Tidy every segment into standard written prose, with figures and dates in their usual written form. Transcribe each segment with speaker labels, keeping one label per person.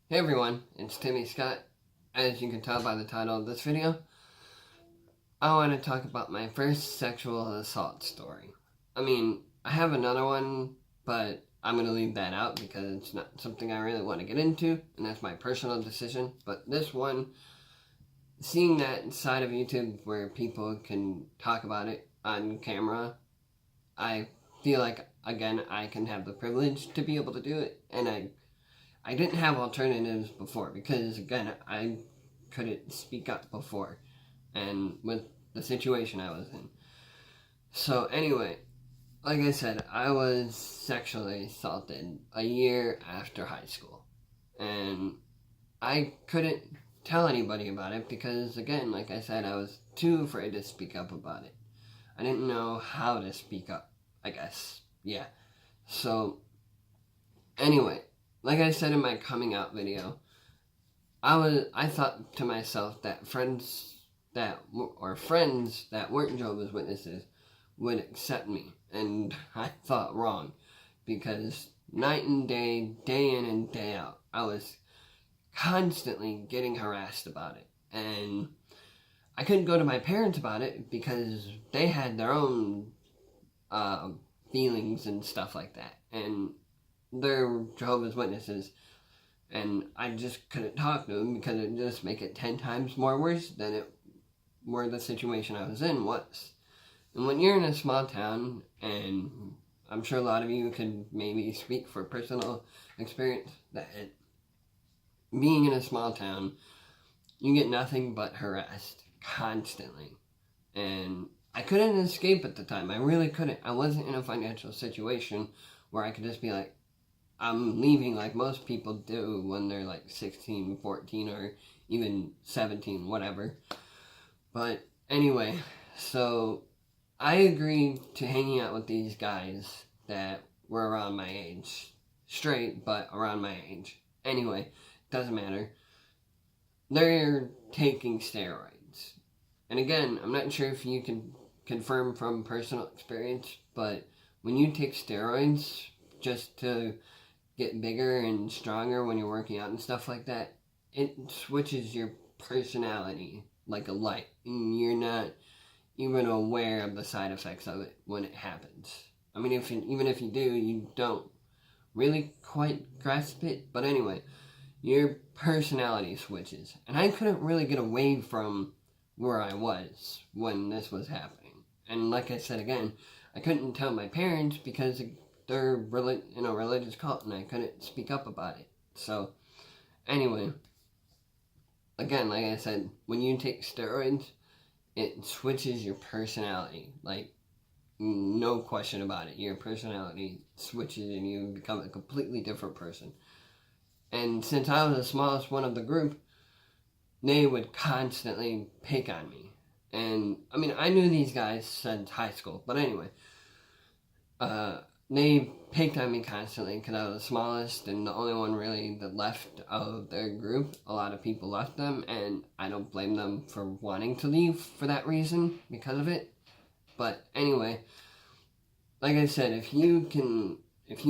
Speaker 1: Hey everyone, it's Timmy Scott. As you can tell by the title of this video, I want to talk about my first sexual assault story. I have another one, but I'm going to leave that out because it's not something I really want to get into, and that's my personal decision. But this one, seeing that side of YouTube where people can talk about it on camera, I feel like, again, I can have the privilege to be able to do it, and I didn't have alternatives before because, again, I couldn't speak up before and with the situation I was in. So, anyway, like I said, I was sexually assaulted a year after high school. And I couldn't tell anybody about it because, again, like I said, I was too afraid to speak up about it. I didn't know how to speak up, I guess. Yeah. So, anyway, like I said in my coming out video, I thought to myself that friends that weren't Jehovah's Witnesses would accept me, and I thought wrong, because night and day in and day out, I was constantly getting harassed about it, and I couldn't go to my parents about it because they had their own feelings and stuff like that, and they're Jehovah's Witnesses, and I just couldn't talk to them because it'd just make it 10 times more worse than the situation I was in was. And when you're in a small town, and I'm sure a lot of you could maybe speak for personal experience, that being in a small town, you get nothing but harassed constantly. And I couldn't escape at the time. I really couldn't. I wasn't in a financial situation where I could just be like, I'm leaving like most people do when they're like 16, 14, or even 17, whatever. But anyway, so I agreed to hanging out with these guys that were around my age. Straight, but around my age. Anyway, doesn't matter. They're taking steroids. And again, I'm not sure if you can confirm from personal experience, but when you take steroids just to get bigger and stronger when you're working out and stuff like that, it switches your personality like a light, and you're not even aware of the side effects of it when it happens. Even if you do, you don't really quite grasp it. But anyway, your personality switches, and I couldn't really get away from where I was when this was happening. And like I said again, I couldn't tell my parents because they're in a religious cult, and I couldn't speak up about it. So, anyway, again, like I said, when you take steroids, it switches your personality. Like, no question about it. Your personality switches, and you become a completely different person. And since I was the smallest one of the group, they would constantly pick on me. And, I knew these guys since high school, but anyway, they picked on me constantly because I was the smallest and the only one really that left of their group. A lot of people left them, and I don't blame them for wanting to leave for that reason, because of it. But anyway, like I said, if you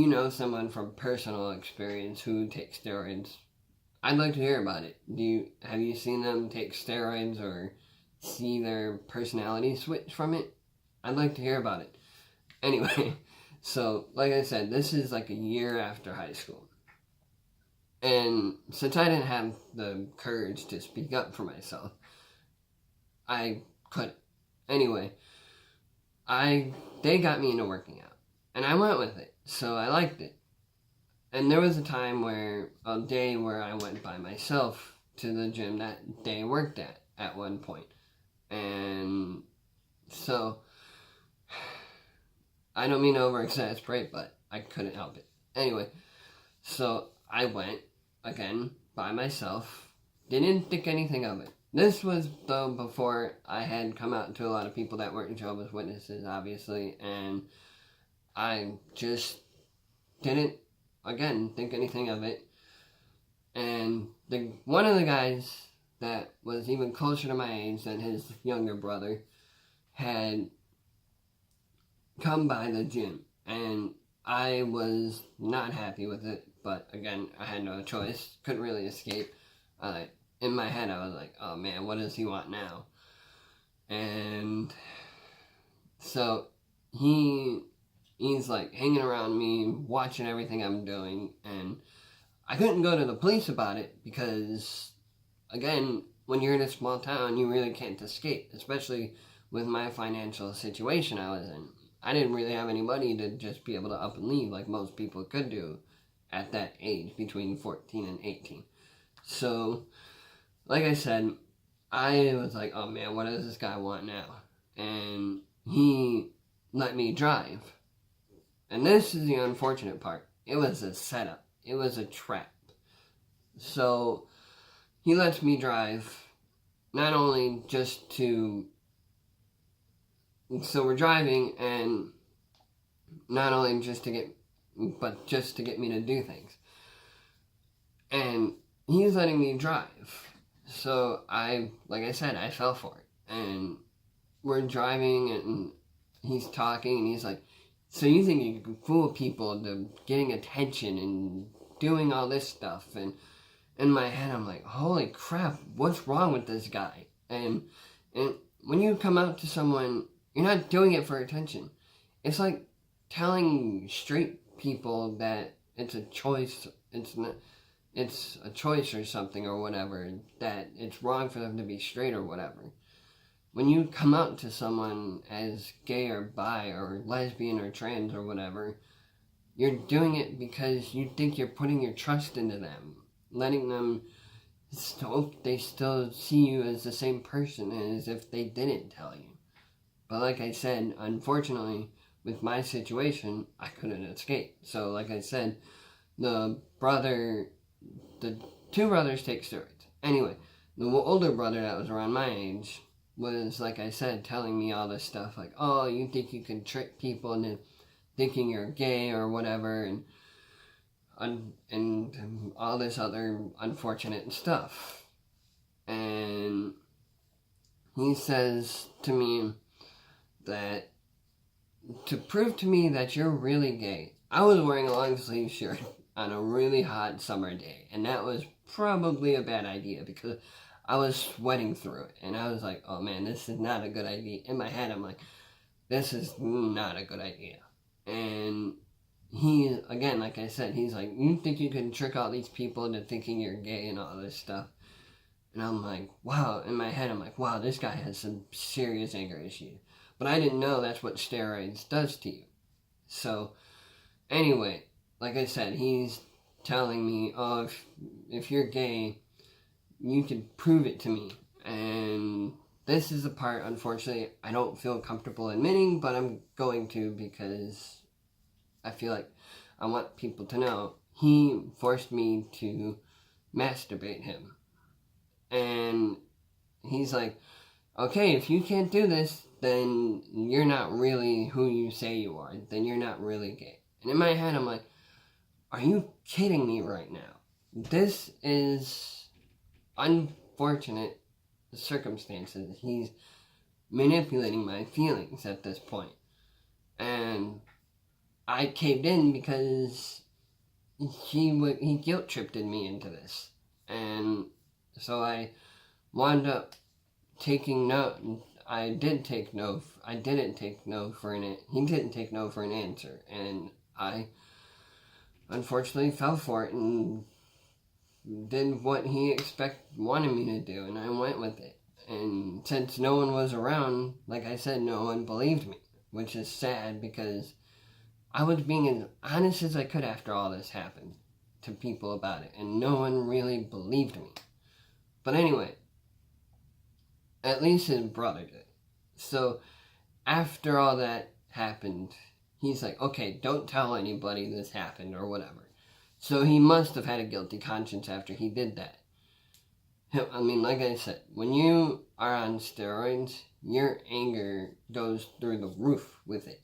Speaker 1: know someone from personal experience who takes steroids, I'd like to hear about it. Have you seen them take steroids or see their personality switch from it? I'd like to hear about it. Anyway, so like I said, this is like a year after high school. And since I didn't have the courage to speak up for myself, I couldn't. Anyway, they got me into working out, and I went with it, so I liked it. And there was a day where I went by myself to the gym that they worked at one point. And so, I don't mean to over-exasperate, but I couldn't help it. Anyway, so I went, again, by myself. Didn't think anything of it. This was, though, before I had come out to a lot of people that weren't Jehovah's Witnesses, obviously, and I just didn't, again, think anything of it. And one of the guys that was even closer to my age than his younger brother had come by the gym, and I was not happy with it, but again, I had no choice. Couldn't really escape. In my head, I was like, oh man, what does he want now? And so he's like hanging around me, watching everything I'm doing, and I couldn't go to the police about it because, again, when you're in a small town, you really can't escape, especially with my financial situation I was in. I didn't really have any money to just be able to up and leave like most people could do at that age, between 14 and 18. So, like I said, I was like, oh man, what does this guy want now? And he let me drive. And this is the unfortunate part. It was a setup. It was a trap. So, he lets me drive, not only just to... So we're driving, and not only just to get... but just to get me to do things. And he's letting me drive. So like I said, I fell for it. And we're driving, and he's talking, and he's like, so you think you can fool people into getting attention and doing all this stuff? And in my head, I'm like, holy crap, what's wrong with this guy? And when you come out to someone, you're not doing it for attention. It's like telling straight people that it's a choice, it's a choice or something or whatever, that it's wrong for them to be straight or whatever. When you come out to someone as gay or bi or lesbian or trans or whatever, you're doing it because you think you're putting your trust into them, letting them they still see you as the same person as if they didn't tell you. But like I said, unfortunately, with my situation, I couldn't escape. So like I said, the two brothers take steroids. Anyway, the older brother that was around my age was, like I said, telling me all this stuff like, oh, you think you can trick people into thinking you're gay or whatever, and all this other unfortunate stuff. And he says to me that to prove to me that you're really gay, I was wearing a long sleeve shirt on a really hot summer day, and that was probably a bad idea because I was sweating through it, and I was like, oh man, this is not a good idea. In my head, I'm like, this is not a good idea. And he, again, like I said, he's like, you think you can trick all these people into thinking you're gay and all this stuff? And I'm like, wow, in my head, I'm like, wow, this guy has some serious anger issues. But I didn't know that's what steroids does to you. So, anyway, like I said, he's telling me, oh, if you're gay, you can prove it to me. And this is the part, unfortunately, I don't feel comfortable admitting, but I'm going to because I feel like I want people to know. He forced me to masturbate him. And he's like, okay, if you can't do this, then you're not really who you say you are. Then you're not really gay. And in my head, I'm like, are you kidding me right now? This is unfortunate circumstances. He's manipulating my feelings at this point. And I caved in because he guilt-tripped me into this. And so I wound up taking no. I didn't take no for an. He didn't take no for an answer, and I unfortunately fell for it and did what he wanted me to do, and I went with it. And since no one was around, like I said, no one believed me, which is sad because I was being as honest as I could after all this happened to people about it, and no one really believed me. But anyway, at least his brother did. So, after all that happened, he's like, okay, don't tell anybody this happened or whatever. So he must have had a guilty conscience after he did that. I mean, like I said, when you are on steroids, your anger goes through the roof with it.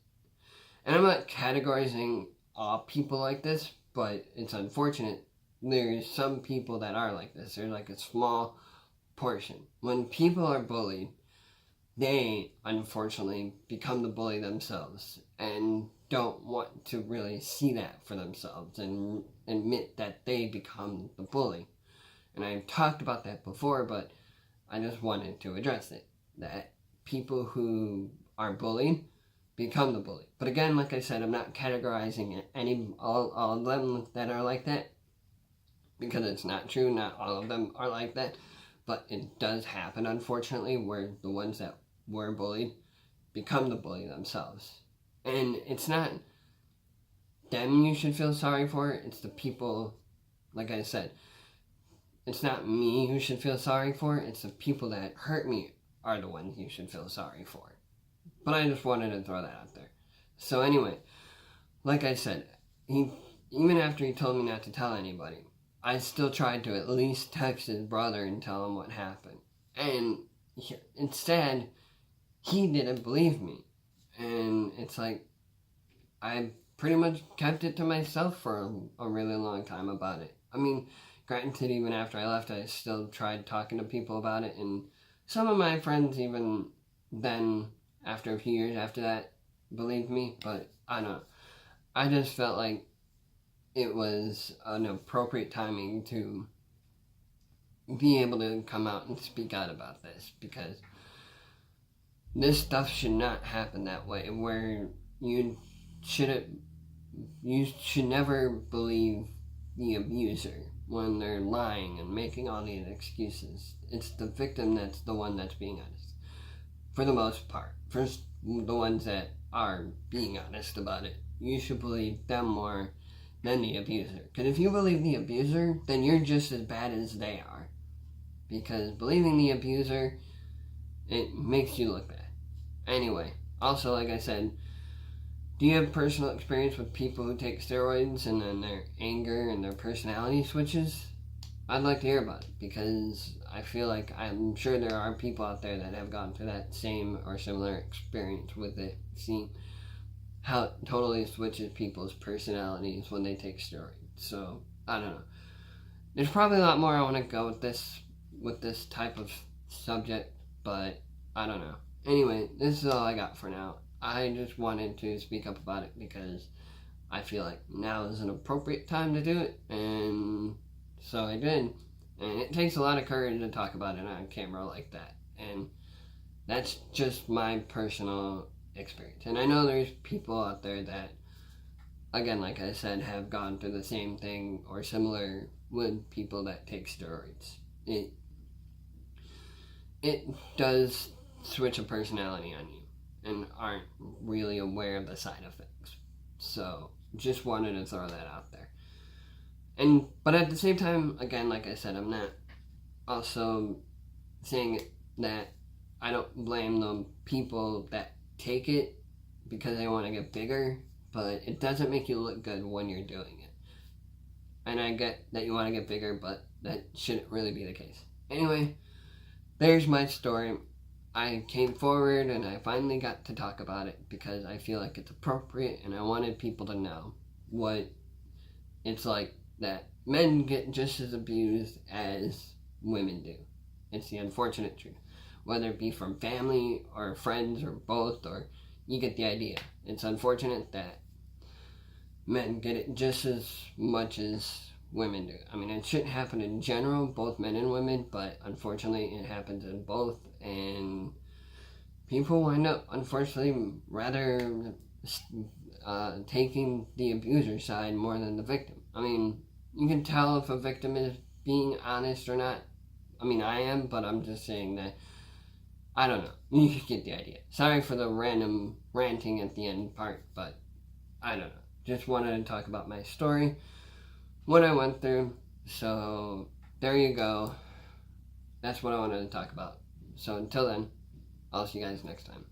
Speaker 1: And I'm not categorizing all people like this, but it's unfortunate. There's some people that are like this. There's like a small portion. When people are bullied, they unfortunately become the bully themselves and don't want to really see that for themselves and admit that they become the bully. And I've talked about that before, but I just wanted to address it. That people who are bullied become the bully. But again, like I said, I'm not categorizing all of them that are like that, because it's not true. Not all of them are like that. But it does happen, unfortunately, where the ones that were bullied become the bully themselves. And it's not them you should feel sorry for. It's the people, like I said, it's not me who should feel sorry for. It's the people that hurt me are the ones you should feel sorry for. But I just wanted to throw that out there. So anyway, like I said, even after he told me not to tell anybody, I still tried to at least text his brother and tell him what happened. And instead, he didn't believe me. And it's like, I pretty much kept it to myself for a really long time about it. I mean, granted, even after I left, I still tried talking to people about it. And some of my friends, even then, after a few years after that, believed me. But I don't know. I just felt like it was an appropriate timing to be able to come out and speak out about this, because this stuff should not happen that way, where you should never believe the abuser when they're lying and making all these excuses. It's the victim that's the one that's being honest, for the most part. First, the ones that are being honest about it, you should believe them more than the abuser. Because if you believe the abuser, then you're just as bad as they are. Because believing the abuser, it makes you look bad. Anyway, also, like I said, do you have personal experience with people who take steroids and then their anger and their personality switches? I'd like to hear about it, because I feel like I'm sure there are people out there that have gone through that same or similar experience with it, seeing how it totally switches people's personalities when they take steroids. So, I don't know. There's probably a lot more I want to go with this type of subject, but I don't know. Anyway, this is all I got for now. I just wanted to speak up about it because I feel like now is an appropriate time to do it, and so I did. And it takes a lot of courage to talk about it on camera like that, and that's just my personal experience. And I know there's people out there that, again, like I said, have gone through the same thing or similar with people that take steroids. It does switch a personality on you and aren't really aware of the side effects. So just wanted to throw that out there. But at the same time, again, like I said, I'm not also saying that I don't blame the people that take it because they want to get bigger, but it doesn't make you look good when you're doing it. And I get that you want to get bigger, but that shouldn't really be the case. Anyway, there's my story. I came forward and I finally got to talk about it because I feel like it's appropriate, and I wanted people to know what it's like, that men get just as abused as women do. It's the unfortunate truth. Whether it be from family or friends or both, or you get the idea. It's unfortunate that men get it just as much as women do. I mean, it shouldn't happen in general, both men and women, but unfortunately it happens in both, and people wind up, unfortunately, rather taking the abuser side more than the victim. I mean, you can tell if a victim is being honest or not. I mean, I am, but I'm just saying that, I don't know. You get the idea. Sorry for the random ranting at the end part, but I don't know. Just wanted to talk about my story, what I went through. So there you go. That's what I wanted to talk about. So until then, I'll see you guys next time.